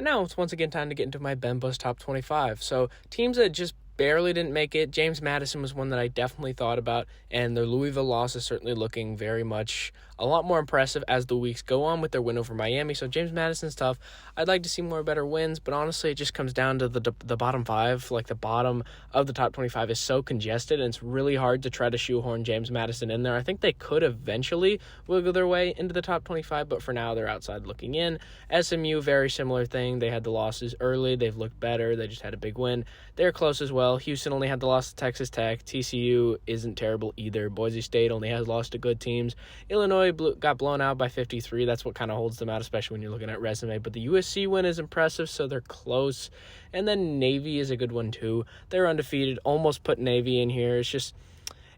Now it's once again time to get into my Ben Bus top 25. So teams that just barely didn't make it. James Madison was one that I definitely thought about, and their Louisville loss is certainly looking very much a lot more impressive as the weeks go on with their win over Miami. So James Madison's tough. I'd like to see more better wins, but honestly, it just comes down to the bottom five. Like the bottom of the top 25 is so congested, and it's really hard to try to shoehorn James Madison in there. I think they could eventually wiggle their way into the top 25, but for now they're outside looking in. SMU, very similar thing. They had the losses early. They've looked better. They just had a big win. They're close as well. Houston only had the loss to Texas Tech. TCU isn't terrible either. Boise State only has lost to good teams. Illinois got blown out by 53. That's what kind of holds them out, especially when you're looking at resume. But the USC win is impressive, so they're close. And then Navy is a good one too. They're undefeated. Almost put Navy in here.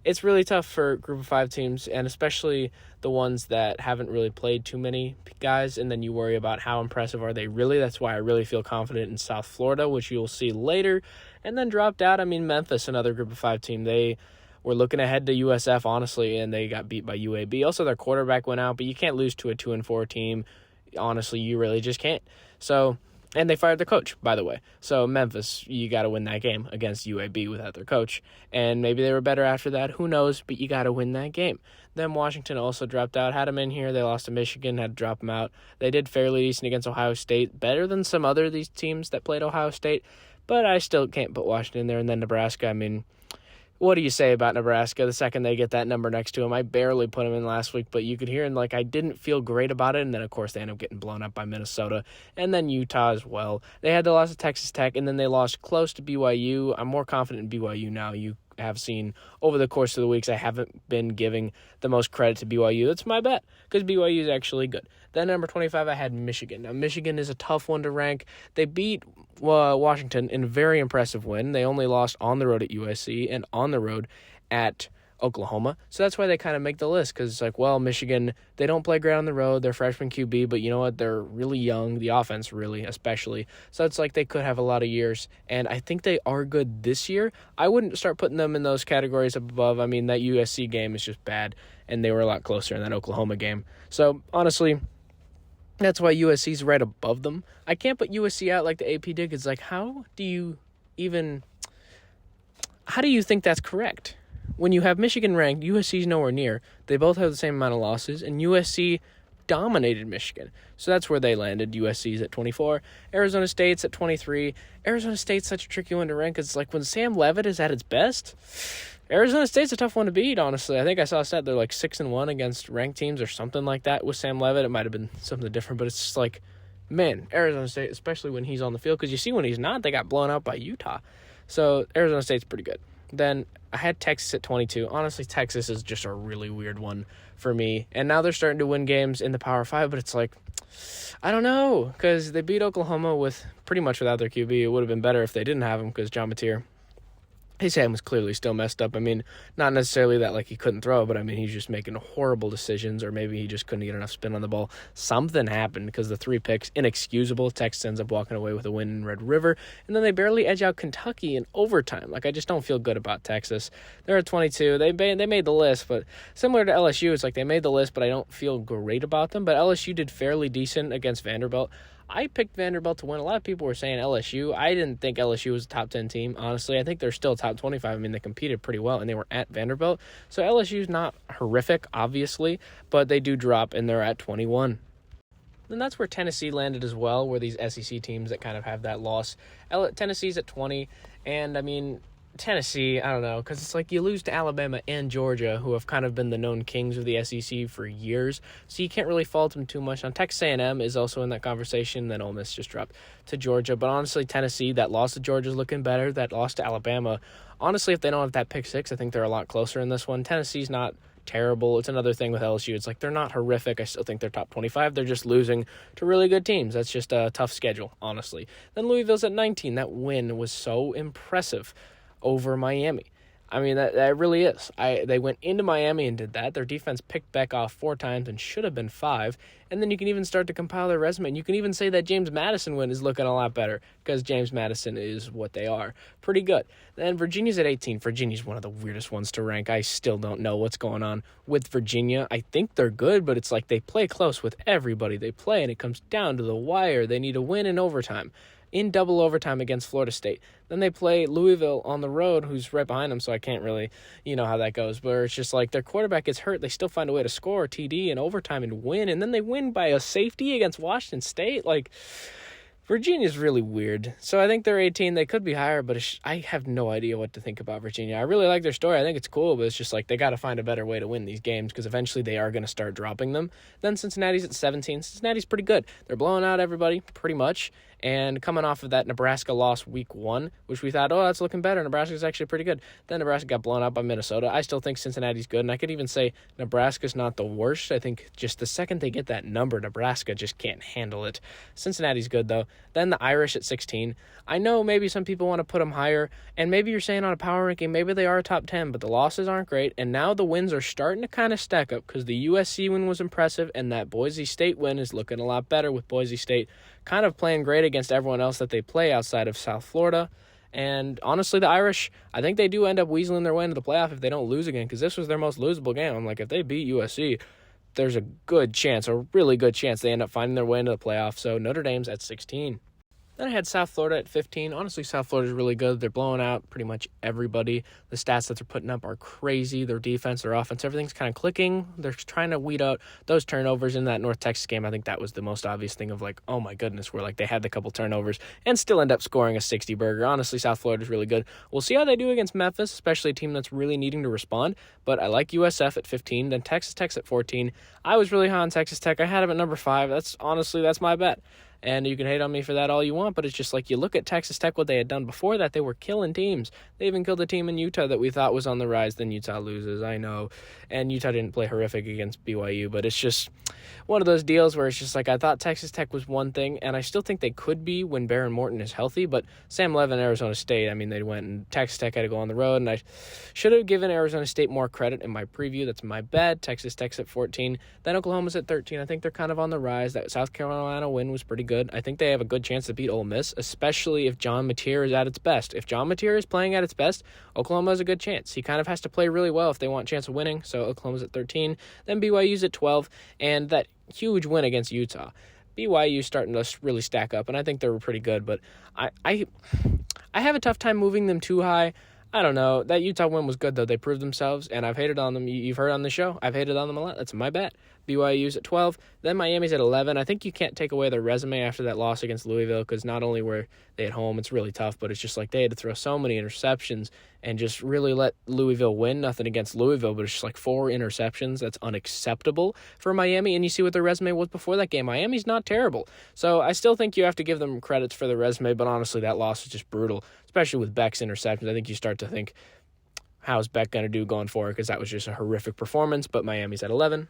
It's really tough for group of five teams, and especially the ones that haven't really played too many guys, and then you worry about how impressive are they really. That's why I really feel confident in South Florida, which you'll see later. And then dropped out, Memphis, another group of five team. They were looking ahead to USF, honestly, and they got beat by UAB. Also, their quarterback went out, but you can't lose to a 2-4 team. Honestly, you really just can't. And they fired the coach, by the way. So Memphis, you got to win that game against UAB without their coach. And maybe they were better after that. Who knows? But you got to win that game. Then Washington also dropped out. Had them in here. They lost to Michigan. Had to drop them out. They did fairly decent against Ohio State. Better than some other these teams that played Ohio State. But I still can't put Washington in there. And then Nebraska, what do you say about Nebraska the second they get that number next to him? I barely put him in last week, but you could hear I didn't feel great about it. And then, of course, they end up getting blown up by Minnesota and then Utah as well. They had the loss to Texas Tech, and then they lost close to BYU. I'm more confident in BYU now. You have seen over the course of the weeks, I haven't been giving the most credit to BYU. That's my bet because BYU is actually good. Then number 25, I had Michigan. Now, Michigan is a tough one to rank. They beat Washington in a very impressive win. They only lost on the road at USC and on the road at Oklahoma. So that's why they kind of make the list because Michigan, they don't play great on the road. They're freshman QB, but you know what? They're really young, the offense really, especially. So it's they could have a lot of years, and I think they are good this year. I wouldn't start putting them in those categories up above. That USC game is just bad, and they were a lot closer in that Oklahoma game. So honestly, that's why USC's right above them. I can't put USC out like the AP did. It's how do you think that's correct? When you have Michigan ranked, USC's nowhere near. They both have the same amount of losses, and USC dominated Michigan. So that's where they landed. USC's at 24. Arizona State's at 23. Arizona State's such a tricky one to rank because when Sam Leavitt is at its best, Arizona State's a tough one to beat, honestly. I think I saw a stat they're 6-1 against ranked teams or something like that with Sam Leavitt. It might have been something different, but it's just man, Arizona State, especially when he's on the field, because you see when he's not, they got blown out by Utah. So Arizona State's pretty good. Then I had Texas at 22. Honestly, Texas is just a really weird one for me. And now they're starting to win games in the Power 5, but it's I don't know, because they beat Oklahoma with pretty much without their QB. It would have been better if they didn't have him because John Mateer, his hand was clearly still messed up. Not necessarily that he couldn't throw, but he's just making horrible decisions, or maybe he just couldn't get enough spin on the ball. Something happened because the 3 picks, inexcusable. Texas ends up walking away with a win in Red River, and then they barely edge out Kentucky in overtime. I just don't feel good about Texas. They're at 22. They made the list, but similar to LSU, it's they made the list, but I don't feel great about them. But LSU did fairly decent against Vanderbilt. I picked Vanderbilt to win. A lot of people were saying LSU. I didn't think LSU was a top 10 team, honestly. I think they're still top 25. They competed pretty well, and they were at Vanderbilt. So LSU's not horrific, obviously, but they do drop, and they're at 21. And that's where Tennessee landed as well, where these SEC teams that kind of have that loss. Tennessee's at 20, and Tennessee, I don't know, because it's you lose to Alabama and Georgia, who have kind of been the known kings of the SEC for years, so you can't really fault them too much. Now, Texas A&M is also in that conversation, then Ole Miss just dropped to Georgia, but honestly, Tennessee, that loss to Georgia is looking better. That loss to Alabama, honestly, if they don't have that pick 6, I think they're a lot closer in this one. Tennessee's not terrible. It's another thing with LSU. It's they're not horrific. I still think they're top 25. They're just losing to really good teams. That's just a tough schedule, honestly. Then Louisville's at 19. That win was so impressive over Miami. I mean, that really is. They went into Miami and did that. Their defense picked Beck off 4 times and should have been 5. And then you can even start to compile their resume. And you can even say that James Madison win is looking a lot better because James Madison is what they are. Pretty good. Then Virginia's at 18. Virginia's one of the weirdest ones to rank. I still don't know what's going on with Virginia. I think they're good, but it's like they play close with everybody they play, and it comes down to the wire. They need to win in overtime. In double overtime against Florida State. Then they play Louisville on the road, who's right behind them, so I can't really, how that goes. But it's just like their quarterback gets hurt. They still find a way to score TD in overtime and win. And then they win by a safety against Washington State. Like, Virginia's really weird. So I think they're 18. They could be higher, but I have no idea what to think about Virginia. I really like their story. I think it's cool, but it's just like they got to find a better way to win these games because eventually they are going to start dropping them. Then Cincinnati's at 17. Cincinnati's pretty good. They're blowing out everybody pretty much. And coming off of that Nebraska loss week 1, which we thought, that's looking better. Nebraska's actually pretty good. Then Nebraska got blown out by Minnesota. I still think Cincinnati's good, and I could even say Nebraska's not the worst. I think just the second they get that number, Nebraska just can't handle it. Cincinnati's good, though. Then the Irish at 16. I know maybe some people want to put them higher, and maybe you're saying on a power ranking, maybe they are a top 10, but the losses aren't great, and now the wins are starting to kind of stack up because the USC win was impressive, and that Boise State win is looking a lot better with Boise State kind of playing great against everyone else that they play outside of South Florida. And honestly, the Irish, I think they do end up weaseling their way into the playoff if they don't lose again because this was their most losable game. I'm like, if they beat USC, there's a good chance, a really good chance they end up finding their way into the playoff. So Notre Dame's at 16. Then I had South Florida at 15. Honestly, South Florida's really good. They're blowing out pretty much everybody. The stats that they're putting up are crazy. Their defense, their offense, everything's kind of clicking. They're trying to weed out those turnovers in that North Texas game. I think that was the most obvious thing of like, oh my goodness, where like they had the couple turnovers and still end up scoring a 60 burger. Honestly, South Florida's really good. We'll see how they do against Memphis, especially a team that's really needing to respond. But I like USF at 15. Then Texas Tech's at 14. I was really high on Texas Tech. I had them at number 5. That's my bet. And you can hate on me for that all you want, but it's just like you look at Texas Tech, what they had done before that, they were killing teams. They even killed a team in Utah that we thought was on the rise, then Utah loses, I know. And Utah didn't play horrific against BYU, but it's just one of those deals where it's just like I thought Texas Tech was one thing, and I still think they could be when Baron Morton is healthy, but Sam Levin, Arizona State, I mean, they went and Texas Tech had to go on the road, and I should have given Arizona State more credit in my preview. That's my bad. Texas Tech's at 14. Then Oklahoma's at 13. I think they're kind of on the rise. That South Carolina win was pretty good. I think they have a good chance to beat Ole Miss, especially if John Mateer is at its best. If John Mateer is playing at its best, Oklahoma has a good chance. He kind of has to play really well if they want a chance of winning, so Oklahoma's at 13. Then BYU's at 12, and that huge win against Utah. BYU starting to really stack up, and I think they're pretty good, but I have a tough time moving them too high. I don't know. That Utah win was good, though. They proved themselves, and I've hated on them. You've heard on the show. I've hated on them a lot. That's my bet. BYU's at 12. Then Miami's at 11. I think you can't take away their resume after that loss against Louisville because not only were they at home, it's really tough, but it's just like they had to throw so many interceptions and just really let Louisville win. Nothing against Louisville, but it's just like 4 interceptions. That's unacceptable for Miami, and you see what their resume was before that game. Miami's not terrible. So I still think you have to give them credits for their resume, but honestly, that loss was just brutal, especially with Beck's interceptions. I think you start to think, how's Beck going to do going forward? Because that was just a horrific performance, but Miami's at 11.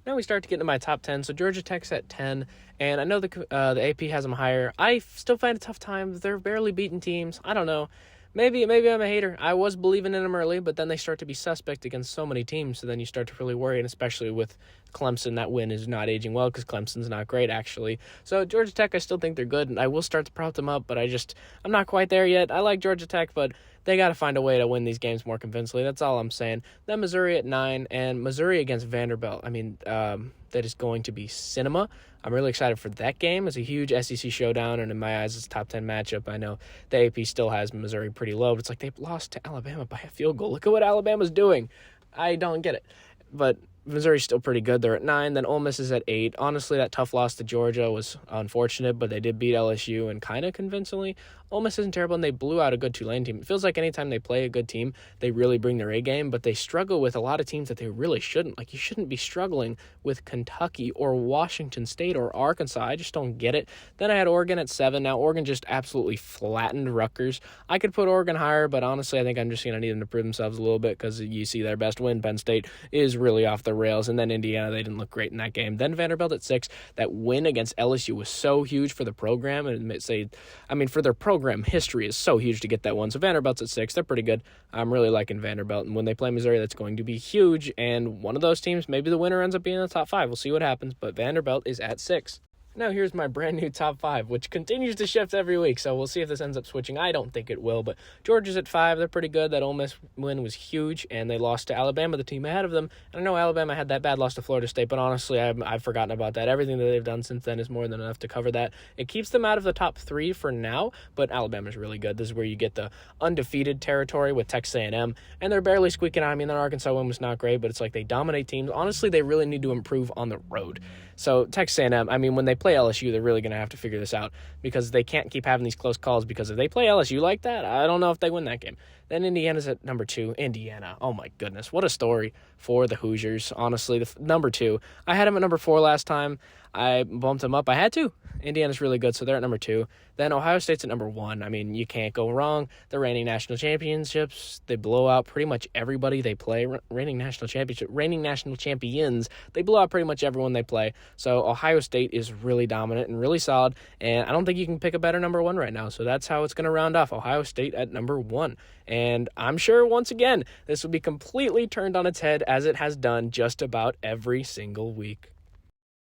Now we start to get into my top 10. So Georgia Tech's at 10, and I know the AP has them higher. I still find it a tough time. They're barely beating teams. I don't know. Maybe I'm a hater. I was believing in them early, but then they start to be suspect against so many teams, so then you start to really worry, and especially with Clemson, that win is not aging well because Clemson's not great, actually. So Georgia Tech, I still think they're good, and I will start to prop them up, but I'm not quite there yet. I like Georgia Tech, but they got to find a way to win these games more convincingly. That's all I'm saying. Then Missouri at 9, and Missouri against Vanderbilt. I mean, that is going to be cinema. I'm really excited for that game. It's a huge SEC showdown, and in my eyes, it's a top 10 matchup. I know the AP still has Missouri pretty low, but it's like they've lost to Alabama by a field goal. Look at what Alabama's doing. I don't get it. But Missouri's still pretty good. They're at 9. Then Ole Miss is at 8. Honestly, that tough loss to Georgia was unfortunate, but they did beat LSU and kind of convincingly. Ole Miss isn't terrible, and they blew out a good Tulane team. It feels like anytime they play a good team, they really bring their A game, but they struggle with a lot of teams that they really shouldn't. Like, you shouldn't be struggling with Kentucky or Washington State or Arkansas. I just don't get it. Then I had Oregon at 7. Now, Oregon just absolutely flattened Rutgers. I could put Oregon higher, but honestly, I think I'm just going to need them to prove themselves a little bit because you see their best win, Penn State, is really off the the rails. And then Indiana, they didn't look great in that game. Then Vanderbilt at 6. That win against LSU was so huge for the program. And for their program history is so huge to get that one. So Vanderbilt's at 6. They're pretty good. I'm really liking Vanderbilt. And when they play Missouri, that's going to be huge. And one of those teams, maybe the winner ends up being in the top 5. We'll see what happens. But Vanderbilt is at 6. Now here's my brand new top 5, which continues to shift every week, so we'll see if this ends up switching. I don't think it will, but Georgia's at 5. They're pretty good. That Ole Miss win was huge, and they lost to Alabama, the team ahead of them. And I know Alabama had that bad loss to Florida State, but honestly, I've forgotten about that. Everything that they've done since then is more than enough to cover that. It keeps them out of the top 3 for now, but Alabama's really good. This is where you get the undefeated territory with Texas A&M, and they're barely squeaking out. Their Arkansas win was not great, but it's like they dominate teams. Honestly, they really need to improve on the road. So Texas A&M, when they play LSU, they're really going to have to figure this out because they can't keep having these close calls, because if they play LSU like that, I don't know if they win that game. Then Indiana's at number 2. Indiana, oh my goodness, what a story for the Hoosiers. Honestly, number 2. I had them at number 4 last time. I bumped them up. I had to. Indiana's really good, so they're at number 2. Then Ohio State's at number 1. You can't go wrong. The reigning national championships, they blow out pretty much everybody they play. Reigning national champions, they blow out pretty much everyone they play. So Ohio State is really dominant and really solid, and I don't think you can pick a better number 1 right now. So that's how it's going to round off. Ohio State at number 1. And I'm sure, once again, this will be completely turned on its head, as it has done just about every single week.